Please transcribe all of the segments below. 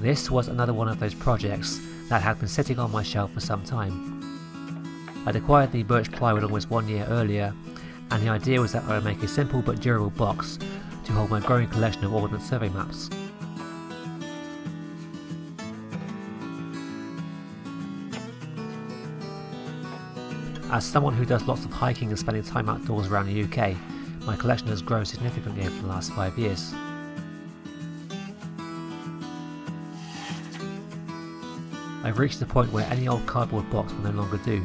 This was another one of those projects that had been sitting on my shelf for some time. I'd acquired the birch plywood almost 1 year earlier, and the idea was that I would make a simple but durable box to hold my growing collection of Ordnance Survey maps. As someone who does lots of hiking and spending time outdoors around the UK, my collection has grown significantly over the last 5 years. I've reached the point where any old cardboard box will no longer do.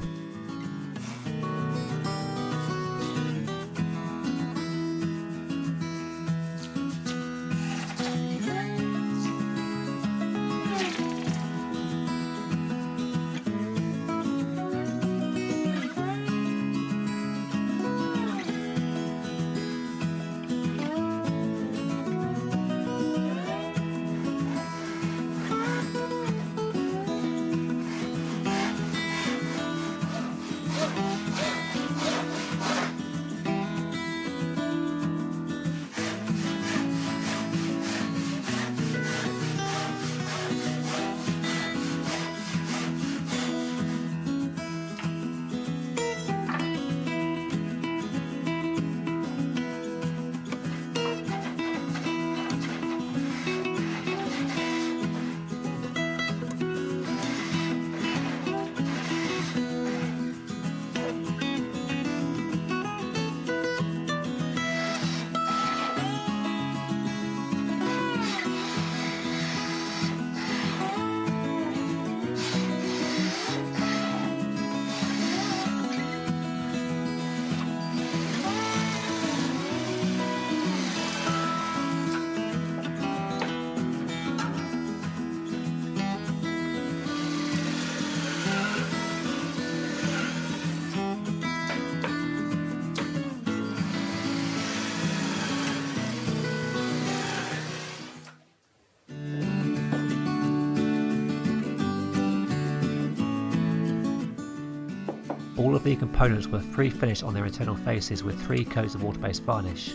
All of the components were pre-finished on their internal faces with 3 coats of water-based varnish.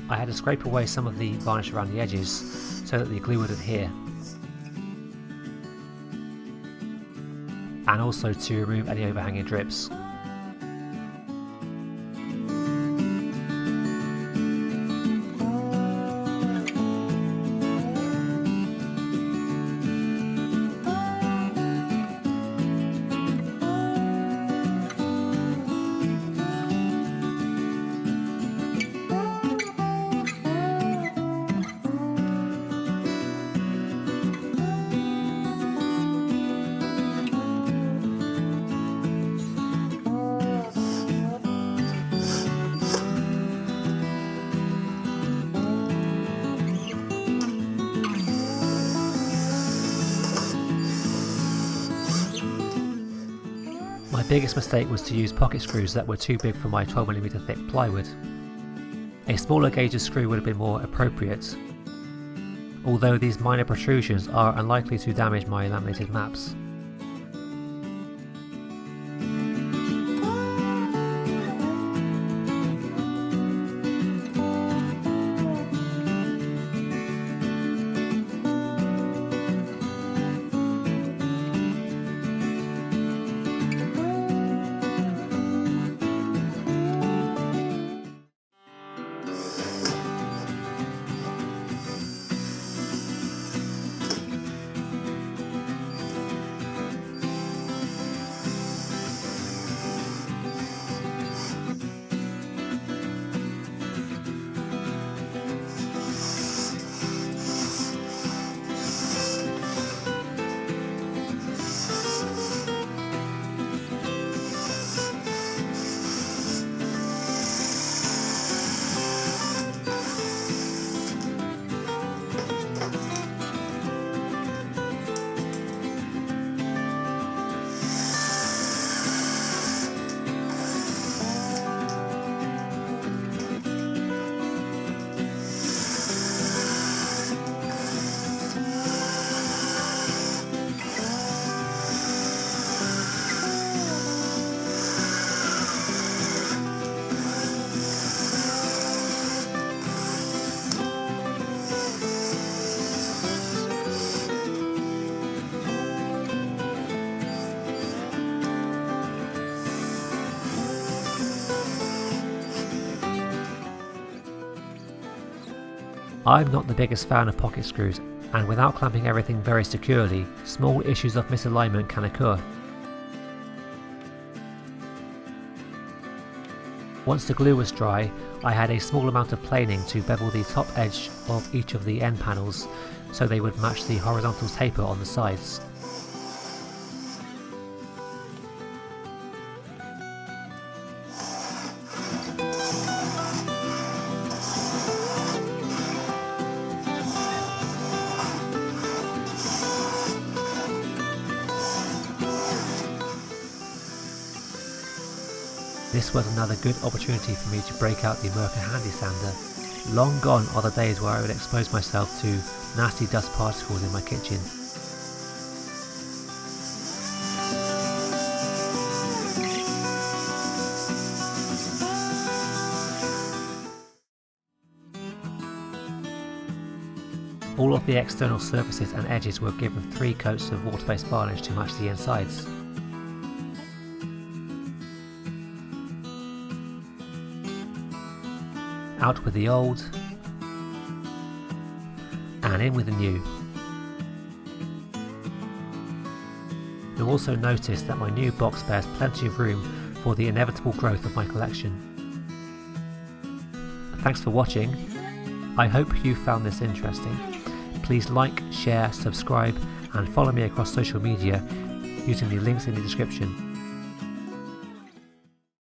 I had to scrape away some of the varnish around the edges so that the glue would adhere, and also to remove any overhanging drips. My biggest mistake was to use pocket screws that were too big for my 12mm thick plywood. A smaller gauge screw would have been more appropriate, although these minor protrusions are unlikely to damage my laminated maps. I'm not the biggest fan of pocket screws, and without clamping everything very securely, small issues of misalignment can occur. Once the glue was dry, I had a small amount of planing to bevel the top edge of each of the end panels so they would match the horizontal taper on the sides. This was another good opportunity for me to break out the Merkur Handy Sander. Long gone are the days where I would expose myself to nasty dust particles in my kitchen. All of the external surfaces and edges were given 3 coats of water-based varnish to match the insides. Out with the old, and in with the new. You'll also notice that my new box spares plenty of room for the inevitable growth of my collection. Thanks for watching. I hope you found this interesting. Please like, share, subscribe and follow me across social media using the links in the description.